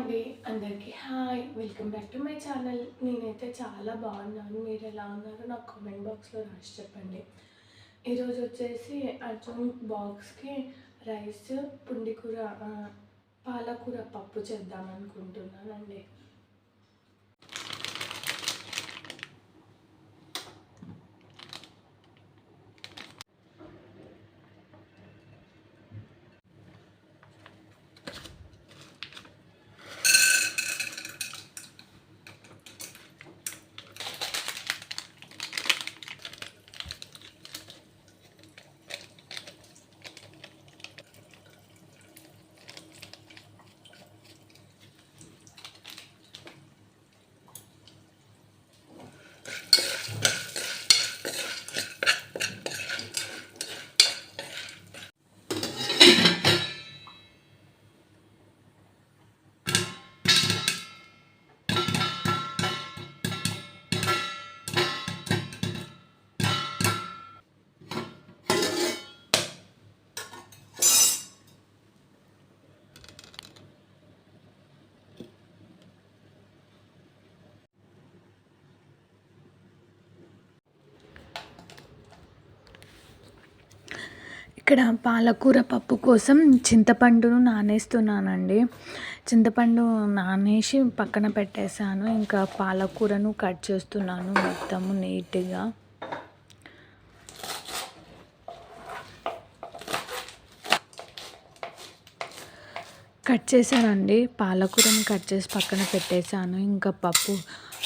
అండి. అందరికీ hi. Welcome back to my channel. నేనైతే చాలా బాగున్నాను. మీరు ఎలా ఉన్నారో నాకు కామెంట్ బాక్స్లో రాసి చెప్పండి. ఈరోజు వచ్చేసి అర్జున్ బాక్స్కి రైస్, పుండికూర, పాలకూర పప్పు చేద్దాం అనుకుంటున్నానండి. ఇక్కడ పాలకూర పప్పు కోసం చింతపండును నానేస్తున్నానండి. చింతపండు నానేసి పక్కన పెట్టేశాను. ఇంకా పాలకూరను కట్ చేస్తున్నాను మొత్తము నీట్గా. కట్ చేశానండి. పాలకూరను కట్ చేసి పక్కన పెట్టేశాను. ఇంకా పప్పు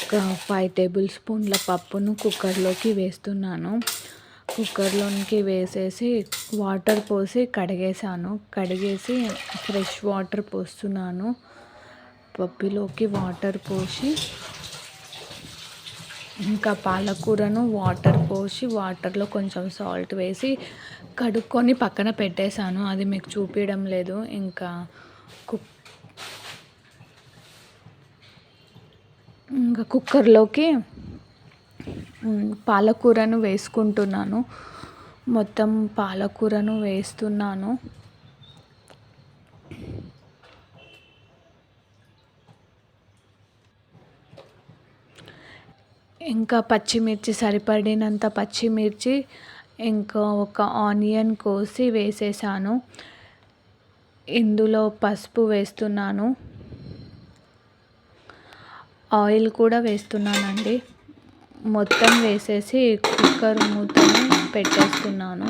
ఒక 5 టేబుల్ స్పూన్ల పప్పును కుక్కర్లోకి వేస్తున్నాను. కుక్కర్లోనికి వేసేసి వాటర్ పోసి కడిగేసాను. కడిగేసి ఫ్రెష్ వాటర్ పోస్తున్నాను. పప్పులోకి వాటర్ పోసి ఇంకా పాలకూరను వాటర్ పోసి వాటర్లో కొంచెం సాల్ట్ వేసి కడుక్కొని పక్కన పెట్టేశాను. అది మీకు చూపించడం లేదు. ఇంకా కుక్కర్లోకి పాలకూరను వేసుకుంటున్నాను. మొత్తం పాలకూరను వేస్తున్నాను. ఇంకా పచ్చిమిర్చి సరిపడినంత పచ్చిమిర్చి, ఇంకా ఒక ఆనియన్ కోసి వేసేసాను. ఇందులో పసుపు వేస్తున్నాను. ఆయిల్ కూడా వేస్తున్నానండి. మొత్తం వేసేసి కుక్కర్ మూతని పెట్టేస్తున్నాను.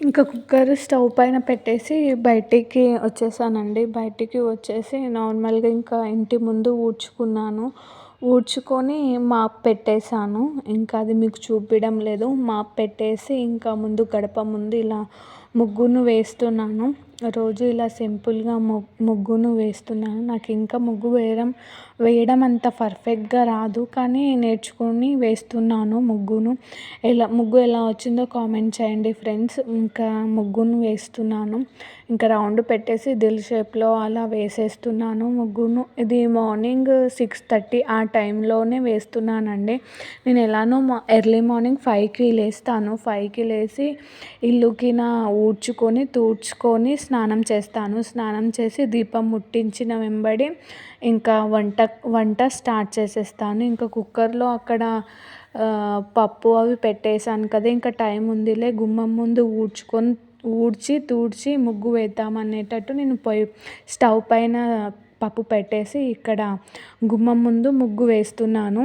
ఇంకా కుక్కర్ స్టవ్ పైన పెట్టేసి బయటికి వచ్చేసానండి. బయటికి వచ్చేసి నార్మల్గా ఇంకా ఇంటి ముందు ఊడ్చుకొని మాప్ పెట్టేశాను. ఇంకా అది మీకు చూపించడం లేదు. మాప్ పెట్టేసి ఇంకా ముందు గడప ముందు ఇలా ముగ్గును వేస్తున్నాను. రోజు ఇలా సింపుల్గా ముగ్గును వేస్తున్నాను. నాకు ఇంకా ముగ్గు వేయడం అంత పర్ఫెక్ట్గా రాదు, కానీ నేర్చుకొని వేస్తున్నాను ముగ్గును. ముగ్గు ఎలా వచ్చిందో కామెంట్ చేయండి ఫ్రెండ్స్. ఇంకా ముగ్గును వేస్తున్నాను. ఇంకా రౌండ్ పెట్టేసి దిల్ షేప్లో అలా వేసేస్తున్నాను ముగ్గును. ఇది మార్నింగ్ 6:30 ఆ టైంలోనే వేస్తున్నానండి. నేను ఎలానో ఎర్లీ మార్నింగ్ 5కి లేస్తాను. 5కి లేచి ఇల్లుకి ఊడ్చుకొని తుడుచుకొని స్నానం చేస్తాను. స్నానం చేసి దీపం ముట్టించిన వెంబడి ఇంకా వంట స్టార్ట్ చేసేస్తాను. ఇంకా కుక్కర్లో అక్కడ పప్పు అవి పెట్టేశాను కదా, ఇంకా టైం ఉందిలే గుమ్మం ముందు తుడిచి ముగ్గు వేద్దామనేటట్టు నేను స్టవ్ పైన పప్పు పెట్టేసి ఇక్కడ గుమ్మం ముందు ముగ్గు వేస్తున్నాను.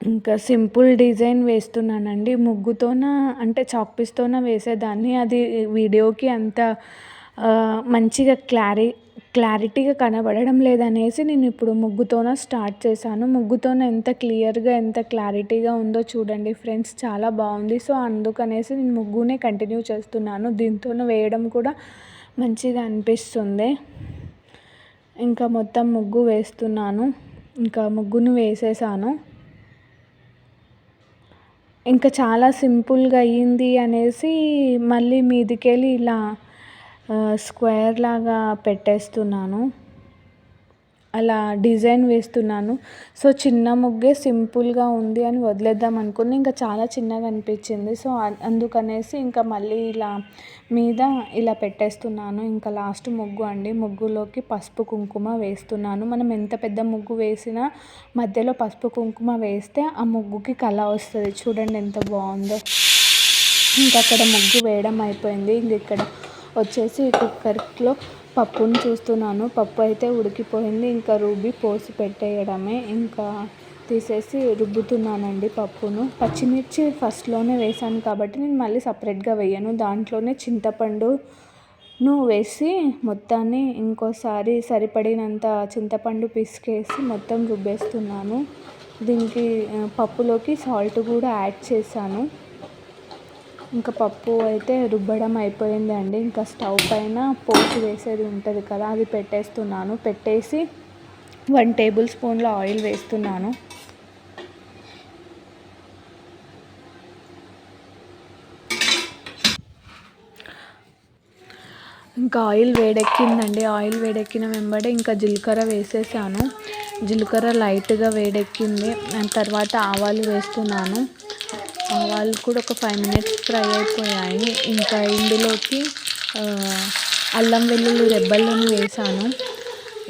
ఇంకా సింపుల్ డిజైన్ వేస్తున్నానండి. ముగ్గుతోన అంటే చాక్పీస్తోన వేసేదాన్ని. అది వీడియోకి అంత మంచిగా క్లారిటీగా కనబడడం లేదనేసి నేను ఇప్పుడు ముగ్గుతోన స్టార్ట్ చేశాను. ముగ్గుతోన ఎంత క్లియర్గా ఎంత క్లారిటీగా ఉందో చూడండి ఫ్రెండ్స్, చాలా బాగుంది. సో అందుకనేసి నేను ముగ్గునే కంటిన్యూ చేస్తున్నాను. దీంతోనే వేయడం కూడా మంచిగా అనిపిస్తుంది. ఇంకా మొత్తం ముగ్గు వేస్తున్నాను. ఇంకా ముగ్గును వేసేసాను. ఇంకా చాలా సింపుల్గా అయ్యింది అనేసి మళ్ళీ మీదికెళ్ళి ఇలా స్క్వేర్ లాగా పెట్టేస్తున్నాను. అలా డిజైన్ వేస్తున్నాను. సో చిన్న ముగ్గే సింపుల్గా ఉంది అని వదిలేద్దాం అనుకుని ఇంకా చాలా చిన్నగా అనిపించింది. సో అందుకనేసి ఇంకా మళ్ళీ ఇలా మీద ఇలా పెట్టేస్తున్నాను. ఇంకా లాస్ట్ ముగ్గు అండి. ముగ్గులోకి పసుపు కుంకుమ వేస్తున్నాను. మనం ఎంత పెద్ద ముగ్గు వేసినా మధ్యలో పసుపు కుంకుమ వేస్తే ఆ ముగ్గుకి కళ వస్తుంది. చూడండి ఎంత బాగుందో. ఇంకా అక్కడ ముగ్గు వేయడం అయిపోయింది. ఇంక ఇక్కడ వచ్చేసి కుక్కర్లో పప్పును చూస్తున్నాను. పప్పు అయితే ఉడికిపోయింది. ఇంకా రుబ్బి పోసి పెట్టేయడమే. ఇంకా తీసేసి రుబ్బుతున్నానండి పప్పును. పచ్చిమిర్చి ఫస్ట్లోనే వేసాను కాబట్టి నేను మళ్ళీ సపరేట్గా వేయను. దాంట్లోనే చింతపండును వేసి మొత్తాన్ని ఇంకోసారి సరిపడినంత చింతపండు పిసికేసి మొత్తం రుబ్బేస్తున్నాను. దీనికి పప్పులోకి సాల్ట్ కూడా యాడ్ చేశాను. ఇంకా పప్పు అయితే రుబ్బడం అయిపోయింది అండి. ఇంకా స్టవ్ పైన పోపు వేసేది ఉంటుంది కదా, అది పెట్టేస్తున్నాను. పెట్టేసి 1 టేబుల్ స్పూన్ల ఆయిల్ వేస్తున్నాను. ఇంకా ఆయిల్ వేడెక్కిందండి. ఆయిల్ వేడెక్కిన వెంబడే ఇంకా జీలకర్ర వేసేసాను. జీలకర్ర లైట్గా వేడెక్కింది. తర్వాత ఆవాలు వేస్తున్నాను. ఆవాలు కూడా ఒక 5 మినిట్స్ ఫ్రై అయిపోయాయి. ఇంకా ఇందులోకి అల్లం వెల్లుల్లి రెబ్బలను వేసాను.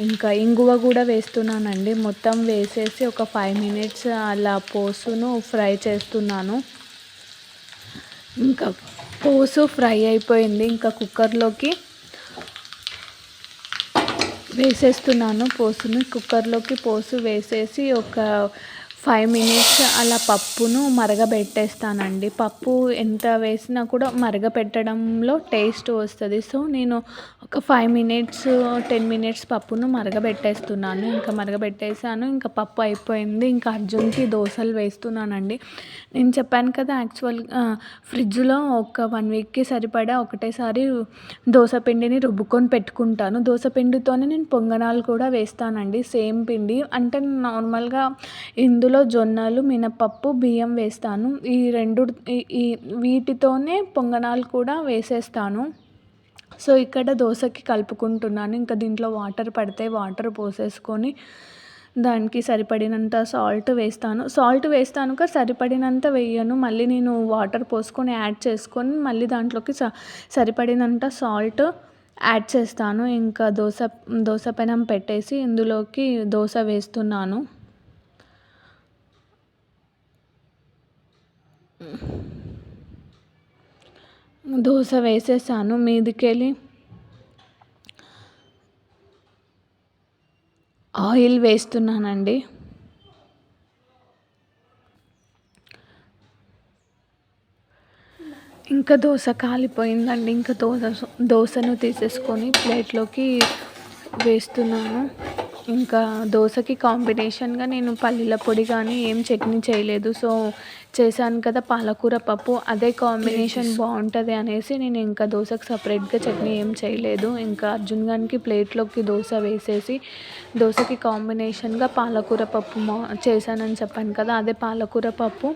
ఇంకా ఇంగువ కూడా వేస్తున్నానండి. మొత్తం వేసేసి ఒక 5 మినిట్స్ అలా పోసును ఫ్రై చేస్తున్నాను. ఇంకా పోసు ఫ్రై అయిపోయింది. ఇంకా కుక్కర్లోకి వేసేస్తున్నాను పోసును. కుక్కర్లోకి పోసు వేసేసి ఒక 5 మినిట్స్ అలా పప్పును మరగబెట్టేస్తానండి. పప్పు ఎంత వేసినా కూడా మరగపెట్టడంలో టేస్ట్ వస్తుంది. సో నేను ఒక 5 మినిట్స్ 10 మినిట్స్ పప్పును మరగబెట్టేస్తున్నాను. ఇంకా మరగబెట్టేసాను. ఇంకా పప్పు అయిపోయింది. ఇంకా అర్జున్కి దోశలు వేస్తున్నానండి. నేను చెప్పాను కదా, యాక్చువల్గా ఫ్రిడ్జ్లో ఒక 1 వీక్కి సరిపడా ఒకటేసారి దోశ పిండిని రుబ్బుకొని పెట్టుకుంటాను. దోశ పిండితోనే నేను పొంగనాలు కూడా వేస్తానండి. సేమ్ పిండి అంటే నార్మల్గా ఇందులో జొన్నలు, మినపప్పు, బియ్యం వేస్తాను. ఈ వీటితోనే పొంగనాలు కూడా వేసేస్తాను. సో ఇక్కడ దోశకి కలుపుకుంటున్నాను. ఇంకా దీంట్లో వాటర్ పడితే వాటర్ పోసేసుకొని దానికి సరిపడినంత సాల్ట్ వేస్తాను కానీ సరిపడినంత వేయను. మళ్ళీ నేను వాటర్ పోసుకొని యాడ్ చేసుకొని మళ్ళీ దాంట్లోకి సరిపడినంత సాల్ట్ యాడ్ చేస్తాను. ఇంకా దోశ పెనం పెట్టేసి ఇందులోకి దోశ వేస్తున్నాను. దోశ వేసేసాను. మీదికెళ్ళి ఆయిల్ వేస్తున్నానండి. ఇంకా దోశ కాలిపోయిందండి. ఇంకా దోశను తీసేసుకొని ప్లేట్లోకి వేస్తున్నాను. ఇంకా దోశకి కాంబినేషన్గా నేను పల్లీల పొడి కానీ ఏం చట్నీ చేయలేదు. సో చేశాను కదా పాలకూర పప్పు, అదే కాంబినేషన్ బాగుంటుంది అనేసి నేను ఇంకా దోశకు సపరేట్గా చట్నీ ఏం చేయలేదు. ఇంకా అర్జున్ గారికి ప్లేట్లోకి దోశ వేసేసి దోశకి కాంబినేషన్గా పాలకూర పప్పు చేశానని చెప్పాను కదా, అదే పాలకూర పప్పు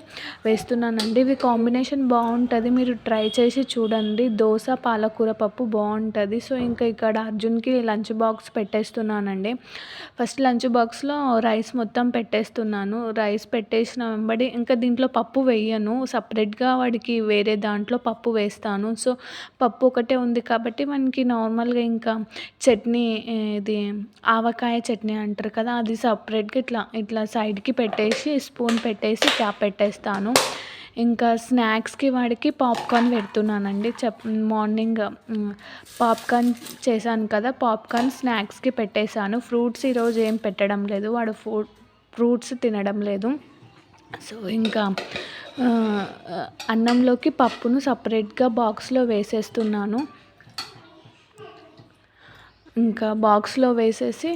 వేస్తున్నానండి. ఇవి కాంబినేషన్ బాగుంటుంది, మీరు ట్రై చేసి చూడండి. దోశ పాలకూర పప్పు బాగుంటుంది. సో ఇంకా ఇక్కడ అర్జున్కి లంచ్ బాక్స్ పెట్టేస్తున్నానండి. ఫస్ట్ లంచ్ బాక్స్లో రైస్ మొత్తం పెట్టేస్తున్నాను. రైస్ పెట్టేసిన వెంబడి ఇంకా దీంట్లో పప్పు వేయను, సపరేట్గా వాడికి వేరే దాంట్లో పప్పు వేస్తాను. సో పప్పు ఒకటే ఉంది కాబట్టి మనకి నార్మల్గా ఇంకా చట్నీ, ఇది ఆవకాయ చట్నీ అంటారు కదా, అది సపరేట్గా ఇట్లా సైడ్కి పెట్టేసి స్పూన్ పెట్టేసి క్యాప్ పెట్టేస్తాను. ఇంకా స్నాక్స్కి వాడికి పాప్కార్న్ పెడుతున్నానండి. మార్నింగ్ పాప్కార్న్ చేశాను కదా, పాప్కార్న్ స్నాక్స్కి పెట్టేశాను. ఫ్రూట్స్ ఈరోజు ఏం పెట్టడం లేదు, వాడు ఫ్రూట్స్ తినడం లేదు. సో ఇంకా అన్నంలోకి పప్పును సపరేట్గా బాక్స్లో వేసేస్తున్నాను. ఇంకా బాక్స్లో వేసేసి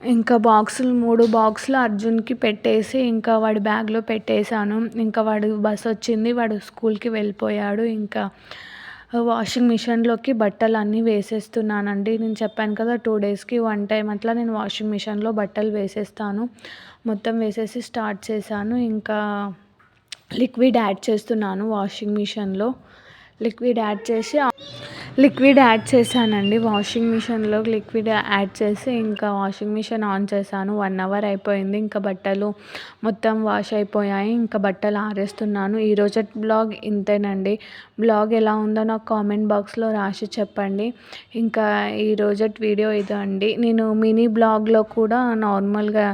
ఇంకా 3 బాక్సులు అర్జున్కి పెట్టేసి ఇంకా వాడి బ్యాగ్లో పెట్టేశాను. ఇంకా వాడు బస్ వచ్చింది, వాడు స్కూల్కి వెళ్ళిపోయాడు. ఇంకా వాషింగ్ మిషన్లోకి బట్టలు అన్నీ వేసేస్తున్నానండి. నేను చెప్పాను కదా 2 డేస్కి 1 టైం అట్లా నేను వాషింగ్ మిషన్లో బట్టలు వేసేస్తాను. మొత్తం వేసేసి స్టార్ట్ చేశాను. ఇంకా లిక్విడ్ యాడ్ చేస్తున్నాను వాషింగ్ మిషన్లో. లిక్విడ్ యాడ్ చేశానండి వాషింగ్ మిషన్లో. లిక్విడ్ యాడ్ చేసి ఇంకా వాషింగ్ మిషన్ ఆన్ చేశాను. 1 అవర్ అయిపోయింది. ఇంకా బట్టలు మొత్తం వాష్ అయిపోయాయి. ఇంకా బట్టలు ఆరేస్తున్నాను. ఈరోజటి బ్లాగ్ ఇంతేనండి. బ్లాగ్ ఎలా ఉందో నాకు కామెంట్ బాక్స్లో రాసి చెప్పండి. ఇంకా ఈరోజటి వీడియో ఇదే అండి. నేను మినీ బ్లాగ్లో కూడా నార్మల్గా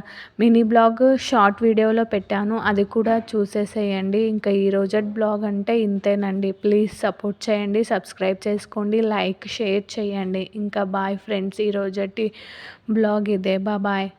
మినీ బ్లాగ్ షార్ట్ వీడియోలో పెట్టాను, అది కూడా చూసేసేయండి. ఇంకా ఈరోజటి బ్లాగ్ అంటే ఇంతేనండి. ప్లీజ్ సపోర్ట్ చేయండి, సబ్స్క్రైబ్ చేసుకోండి, లైక్ షేర్ చేయండి. ఇంకా బాయ్ ఫ్రెండ్స్, ఈరోజటి బ్లాగ్ ఇదే. బాయ్.